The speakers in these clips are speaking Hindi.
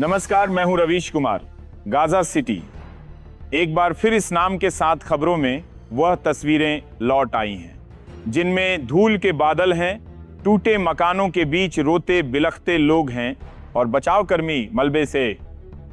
नमस्कार, मैं हूं रवीश कुमार। गाजा सिटी एक बार फिर इस नाम के साथ खबरों में वह तस्वीरें लौट आई हैं जिनमें धूल के बादल हैं, टूटे मकानों के बीच रोते बिलखते लोग हैं और बचाव कर्मी मलबे से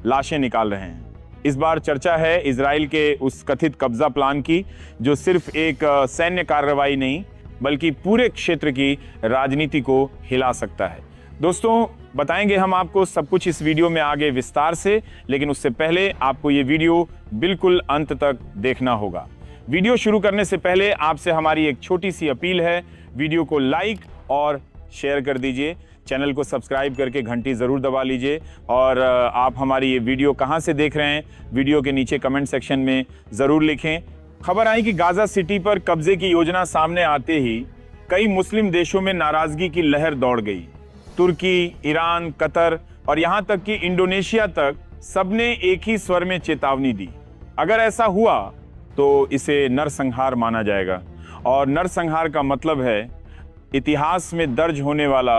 लाशें निकाल रहे हैं। इस बार चर्चा है इजराइल के उस कथित कब्जा प्लान की, जो सिर्फ एक सैन्य कार्रवाई नहीं बल्कि पूरे क्षेत्र की राजनीति को हिला सकता है। दोस्तों, बताएंगे हम आपको सब कुछ इस वीडियो में आगे विस्तार से, लेकिन उससे पहले आपको ये वीडियो बिल्कुल अंत तक देखना होगा। वीडियो शुरू करने से पहले आपसे हमारी एक छोटी सी अपील है, वीडियो को लाइक और शेयर कर दीजिए, चैनल को सब्सक्राइब करके घंटी ज़रूर दबा लीजिए और आप हमारी ये वीडियो कहाँ से देख रहे हैं वीडियो के नीचे कमेंट सेक्शन में ज़रूर लिखें। खबर आई कि गाजा सिटी पर कब्जे की योजना सामने आते ही कई मुस्लिम देशों में नाराज़गी की लहर दौड़ गई। तुर्की, ईरान, कतर और यहाँ तक कि इंडोनेशिया तक सबने एक ही स्वर में चेतावनी दी। अगर ऐसा हुआ तो इसे नरसंहार माना जाएगा, और नरसंहार का मतलब है इतिहास में दर्ज होने वाला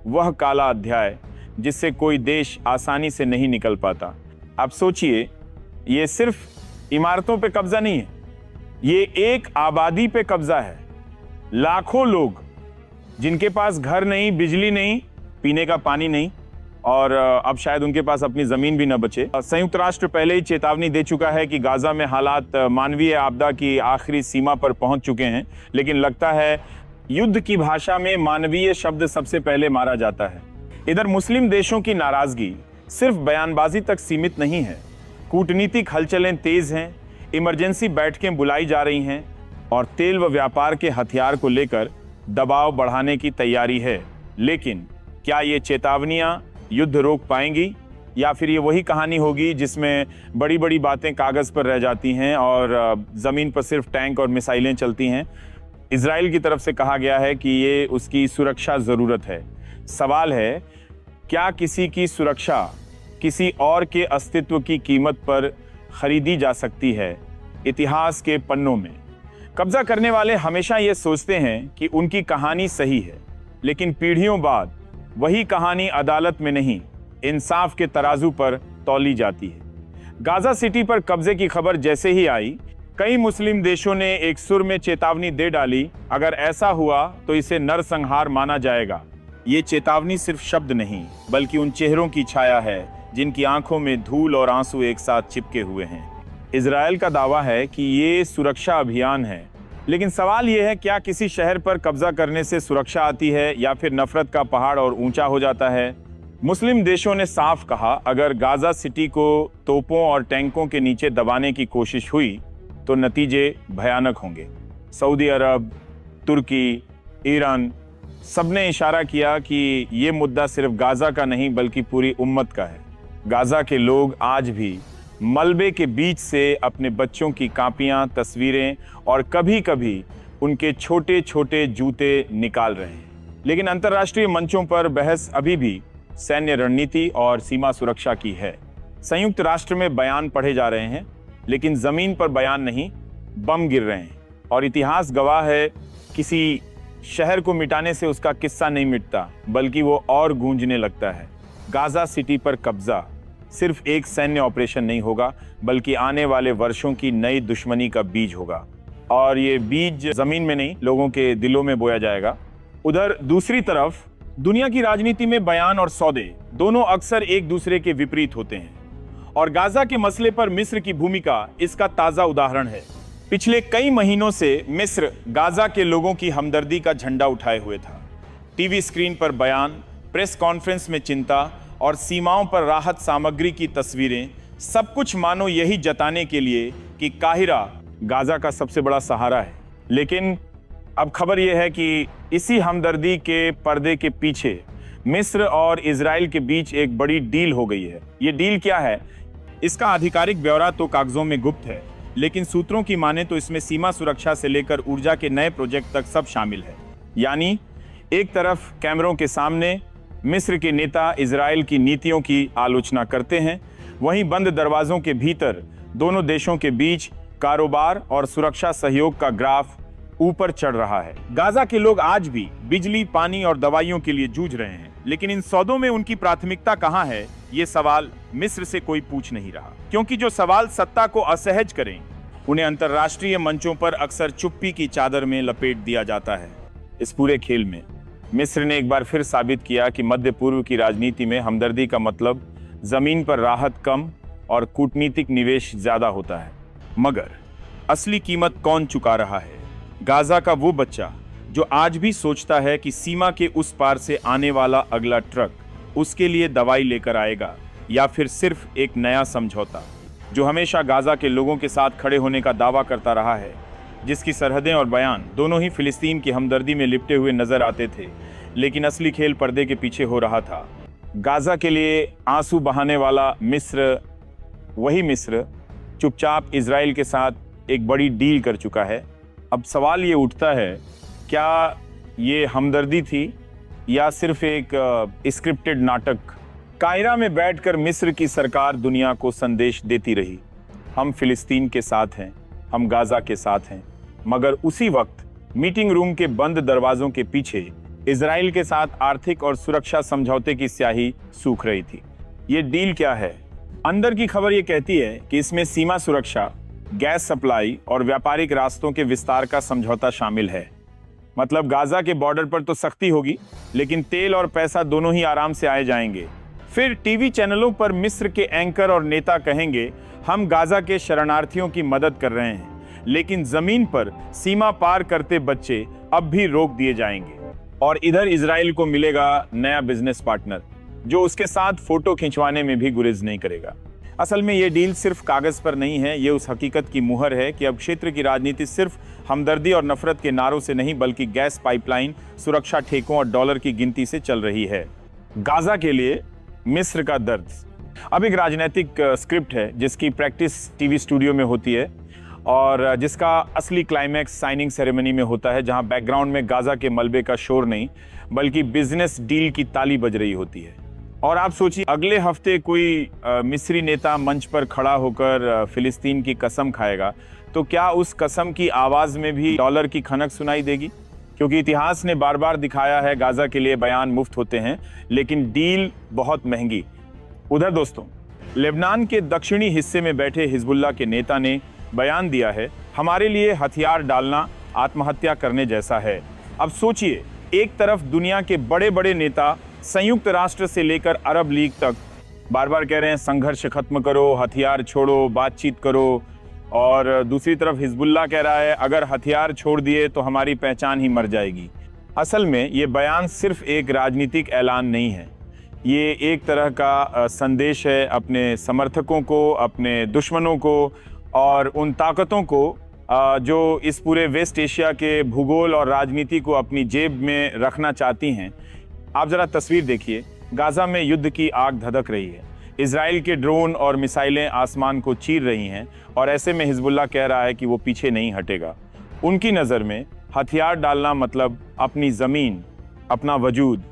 वह काला अध्याय जिससे कोई देश आसानी से नहीं निकल पाता। अब सोचिए, ये सिर्फ इमारतों पे कब्जा नहीं है, ये एक आबादी पे कब्जा है। लाखों लोग जिनके पास घर नहीं, बिजली नहीं, पीने का पानी नहीं, और अब शायद उनके पास अपनी जमीन भी न बचे। संयुक्त राष्ट्र पहले ही चेतावनी दे चुका है कि गाजा में हालात मानवीय आपदा की आखिरी सीमा पर पहुंच चुके हैं, लेकिन लगता है युद्ध की भाषा में मानवीय शब्द सबसे पहले मारा जाता है। इधर मुस्लिम देशों की नाराजगी सिर्फ बयानबाजी तक सीमित नहीं है, कूटनीतिक हलचलें तेज हैं, इमरजेंसी बैठकें बुलाई जा रही हैं और तेल व व्यापार के हथियार को लेकर दबाव बढ़ाने की तैयारी है। लेकिन क्या ये चेतावनियां युद्ध रोक पाएंगी, या फिर ये वही कहानी होगी जिसमें बड़ी बड़ी बातें कागज पर रह जाती हैं और जमीन पर सिर्फ टैंक और मिसाइलें चलती हैं? इजराइल की तरफ से कहा गया है कि ये उसकी सुरक्षा जरूरत है। सवाल है, क्या किसी की सुरक्षा किसी और के अस्तित्व की कीमत पर खरीदी जा सकती है? इतिहास के पन्नों में कब्जा करने वाले हमेशा ये सोचते हैं कि उनकी कहानी सही है, लेकिन पीढ़ियों बाद वही कहानी अदालत में नहीं, इंसाफ के तराजू पर तौली जाती है। गाजा सिटी पर कब्जे की खबर जैसे ही आई, कई मुस्लिम देशों ने एक सुर में चेतावनी दे डाली, अगर ऐसा हुआ तो इसे नरसंहार माना जाएगा। ये चेतावनी सिर्फ शब्द नहीं बल्कि उन चेहरों की छाया है जिनकी आंखों में धूल और आंसू एक साथ चिपके हुए हैं। इजराइल का दावा है कि ये सुरक्षा अभियान है, लेकिन सवाल ये है, क्या किसी शहर पर कब्जा करने से सुरक्षा आती है या फिर नफरत का पहाड़ और ऊंचा हो जाता है? मुस्लिम देशों ने साफ कहा, अगर गाजा सिटी को तोपों और टैंकों के नीचे दबाने की कोशिश हुई तो नतीजे भयानक होंगे। सऊदी अरब, तुर्की, ईरान सबने इशारा किया कि ये मुद्दा सिर्फ गाजा का नहीं बल्कि पूरी उम्मत का है। गाजा के लोग आज भी मलबे के बीच से अपने बच्चों की कापियां, तस्वीरें और कभी कभी उनके छोटे छोटे जूते निकाल रहे हैं। लेकिन अंतर्राष्ट्रीय मंचों पर बहस अभी भी सैन्य रणनीति और सीमा सुरक्षा की है। संयुक्त राष्ट्र में बयान पढ़े जा रहे हैं, लेकिन जमीन पर बयान नहीं, बम गिर रहे हैं। और इतिहास गवाह है, किसी शहर को मिटाने से उसका किस्सा नहीं मिटता बल्कि वो और गूंजने लगता है। गाजा सिटी पर कब्जा सिर्फ एक सैन्य ऑपरेशन नहीं होगा बल्कि आने वाले वर्षों की नई दुश्मनी का बीज होगा, और ये बीज जमीन में नहीं, लोगों के दिलों में बोया जाएगा। उधर दूसरी तरफ दुनिया की राजनीति में बयान और सौदे दोनों अक्सर एक दूसरे के विपरीत होते हैं, और गाजा के मसले पर मिस्र की भूमिका इसका ताजा उदाहरण है। पिछले कई महीनों से मिस्र गाजा के लोगों की हमदर्दी का झंडा उठाए हुए था। टीवी स्क्रीन पर बयान, प्रेस कॉन्फ्रेंस में चिंता और सीमाओं पर राहत सामग्री की तस्वीरें, सब कुछ मानो यही जताने के लिए कि काहिरा गाजा का सबसे बड़ा सहारा है। लेकिन अब खबर यह है कि इसी हमदर्दी के पर्दे के पीछे मिस्र और इजराइल के बीच एक बड़ी डील हो गई है। ये डील क्या है, इसका आधिकारिक ब्यौरा तो कागजों में गुप्त है, लेकिन सूत्रों की माने तो इसमें सीमा सुरक्षा से लेकर ऊर्जा के नए प्रोजेक्ट तक सब शामिल है। यानी एक तरफ कैमरों के सामने मिस्र के नेता इजराइल की नीतियों की आलोचना करते हैं, वहीं बंद दरवाजों के भीतर दोनों देशों के बीच कारोबार और सुरक्षा सहयोग का ग्राफ ऊपर चढ़ रहा है। गाजा के लोग आज भी बिजली, पानी और दवाइयों के लिए जूझ रहे हैं, लेकिन इन सौदों में उनकी प्राथमिकता कहां है, ये सवाल मिस्र से कोई पूछ नहीं रहा, क्योंकि जो सवाल सत्ता को असहज करें उन्हें अंतर्राष्ट्रीय मंचों पर अक्सर चुप्पी की चादर में लपेट दिया जाता है। इस पूरे खेल में मिस्र ने एक बार फिर साबित किया कि मध्य पूर्व की राजनीति में हमदर्दी का मतलब जमीन पर राहत कम और कूटनीतिक निवेश ज्यादा होता है। मगर असली कीमत कौन चुका रहा है? गाजा का वो बच्चा जो आज भी सोचता है कि सीमा के उस पार से आने वाला अगला ट्रक उसके लिए दवाई लेकर आएगा, या फिर सिर्फ एक नया समझौता जो हमेशा गाजा के लोगों के साथ खड़े होने का दावा करता रहा है, जिसकी सरहदें और बयान दोनों ही फिलिस्तीन की हमदर्दी में लिपटे हुए नजर आते थे, लेकिन असली खेल पर्दे के पीछे हो रहा था। गाजा के लिए आंसू बहाने वाला मिस्र, वही मिस्र चुपचाप इजराइल के साथ एक बड़ी डील कर चुका है। अब सवाल ये उठता है, क्या ये हमदर्दी थी या सिर्फ एक स्क्रिप्टेड नाटक? कायरा में बैठकर मिस्र की सरकार दुनिया को संदेश देती रही, हम फिलिस्तीन के साथ हैं, हम गाजा के साथ हैं। मगर उसी वक्त मीटिंग रूम के बंद दरवाजों के पीछे इजराइल के साथ आर्थिक और सुरक्षा समझौते की स्याही सूख रही थी। ये डील क्या है? अंदर की खबर ये कहती है कि इसमें सीमा सुरक्षा, गैस सप्लाई और व्यापारिक रास्तों के विस्तार का समझौता शामिल है। मतलब गाजा के बॉर्डर पर तो सख्ती होगी, लेकिन तेल और पैसा दोनों ही आराम से आए जाएंगे। फिर टीवी चैनलों पर मिस्र के एंकर और नेता कहेंगे, हम गाजा के शरणार्थियों की मदद कर रहे हैं, लेकिन जमीन पर सीमा पार करते बच्चे अब भी रोक दिए जाएंगे। और इधर इजराइल को मिलेगा नया बिजनेस पार्टनर जो उसके साथ फोटो खिंचवाने में भी गुरेज नहीं करेगा। असल में ये डील सिर्फ कागज पर नहीं है, ये उस हकीकत की मुहर है कि अब क्षेत्र की राजनीति सिर्फ हमदर्दी और नफरत के नारों से नहीं, बल्कि गैस पाइपलाइन, सुरक्षा ठेकों और डॉलर की गिनती से चल रही है। गाजा के लिए मिस्र का दर्द अब एक राजनीतिक स्क्रिप्ट है जिसकी प्रैक्टिस टीवी स्टूडियो में होती है और जिसका असली क्लाइमैक्स साइनिंग सेरेमनी में होता है, जहां बैकग्राउंड में गाजा के मलबे का शोर नहीं बल्कि बिजनेस डील की ताली बज रही होती है। और आप सोचिए, अगले हफ्ते कोई मिस्री नेता मंच पर खड़ा होकर फिलिस्तीन की कसम खाएगा, तो क्या उस कसम की आवाज में भी डॉलर की खनक सुनाई देगी? क्योंकि इतिहास ने बार बार दिखाया है गाजा के लिए बयान मुफ्त होते हैं, लेकिन डील बहुत महंगी। उधर दोस्तों, लेबनान के दक्षिणी हिस्से में बैठे हिजबुल्लाह के नेता ने बयान दिया है, हमारे लिए हथियार डालना आत्महत्या करने जैसा है। अब सोचिए, एक तरफ दुनिया के बड़े बड़े नेता संयुक्त राष्ट्र से लेकर अरब लीग तक बार बार कह रहे हैं संघर्ष खत्म करो, हथियार छोड़ो, बातचीत करो, और दूसरी तरफ हिजबुल्लाह कह रहा है अगर हथियार छोड़ दिए तो हमारी पहचान ही मर जाएगी। असल में ये बयान सिर्फ एक राजनीतिक ऐलान नहीं है, ये एक तरह का संदेश है अपने समर्थकों को, अपने दुश्मनों को और उन ताकतों को जो इस पूरे वेस्ट एशिया के भूगोल और राजनीति को अपनी जेब में रखना चाहती हैं। आप जरा तस्वीर देखिए, गाजा में युद्ध की आग धधक रही है, इजराइल के ड्रोन और मिसाइलें आसमान को चीर रही हैं, और ऐसे में हिजबुल्लाह कह रहा है कि वो पीछे नहीं हटेगा। उनकी नज़र में हथियार डालना मतलब अपनी ज़मीन, अपना वजूद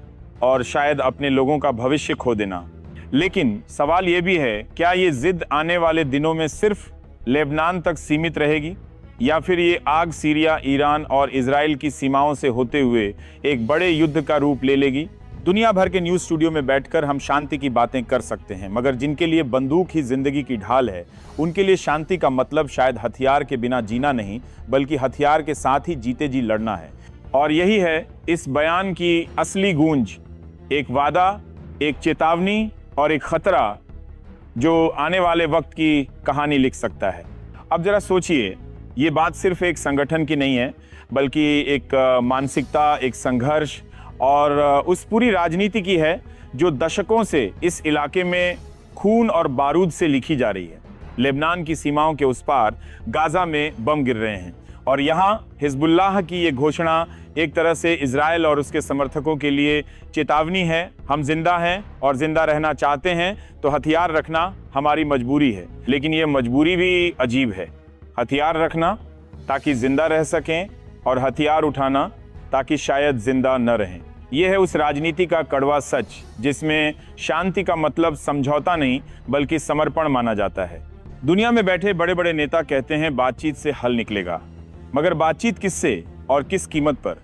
और शायद अपने लोगों का भविष्य खो देना। लेकिन सवाल ये भी है, क्या ये जिद आने वाले दिनों में सिर्फ लेबनान तक सीमित रहेगी, या फिर ये आग सीरिया, ईरान और इजराइल की सीमाओं से होते हुए एक बड़े युद्ध का रूप ले लेगी? दुनिया भर के न्यूज़ स्टूडियो में बैठकर हम शांति की बातें कर सकते हैं, मगर जिनके लिए बंदूक ही जिंदगी की ढाल है, उनके लिए शांति का मतलब शायद हथियार के बिना जीना नहीं, बल्कि हथियार के साथ ही जीते जी लड़ना है। और यही है इस बयान की असली गूंज, एक वादा, एक चेतावनी और एक खतरा जो आने वाले वक्त की कहानी लिख सकता है। अब जरा सोचिए, ये बात सिर्फ एक संगठन की नहीं है, बल्कि एक मानसिकता, एक संघर्ष और उस पूरी राजनीति की है जो दशकों से इस इलाके में खून और बारूद से लिखी जा रही है। लेबनान की सीमाओं के उस पार गाजा में बम गिर रहे हैं, और यहाँ हिजबुल्लाह की ये घोषणा एक तरह से इजराइल और उसके समर्थकों के लिए चेतावनी है, हम जिंदा हैं और जिंदा रहना चाहते हैं, तो हथियार रखना हमारी मजबूरी है। लेकिन ये मजबूरी भी अजीब है, हथियार रखना ताकि जिंदा रह सकें और हथियार उठाना ताकि शायद जिंदा न रहें। यह है उस राजनीति का कड़वा सच जिसमें शांति का मतलब समझौता नहीं बल्कि समर्पण माना जाता है। दुनिया में बैठे बड़े बड़े नेता कहते हैं बातचीत से हल निकलेगा, मगर बातचीत किससे और किस कीमत पर?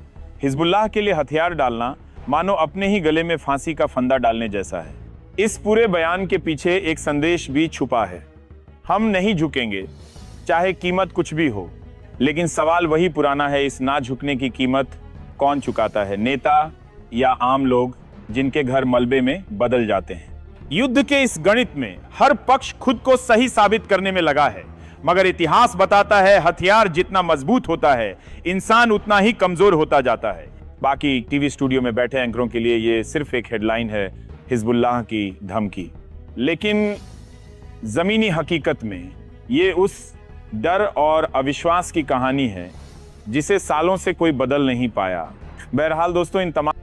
हिजबुल्लाह के लिए हथियार डालना मानो अपने ही गले में फांसी का फंदा डालने जैसा है। इस पूरे बयान के पीछे एक संदेश भी छुपा है। हम नहीं झुकेंगे, चाहे कीमत कुछ भी हो। लेकिन सवाल वही पुराना है, इस ना झुकने की कीमत कौन चुकाता है, नेता या आम लोग जिनके घर मलबे में बदल जाते हैं। युद्ध के इस गणित में हर पक्ष खुद को सही साबित करने में लगा है, मगर इतिहास बताता है हथियार जितना मजबूत होता है, इंसान उतना ही कमजोर होता जाता है। बाकी टीवी स्टूडियो में बैठे एंकरों के लिए ये सिर्फ एक हेडलाइन है, हिजबुल्लाह की धमकी, लेकिन जमीनी हकीकत में ये उस डर और अविश्वास की कहानी है जिसे सालों से कोई बदल नहीं पाया। बहरहाल दोस्तों, इन तमाम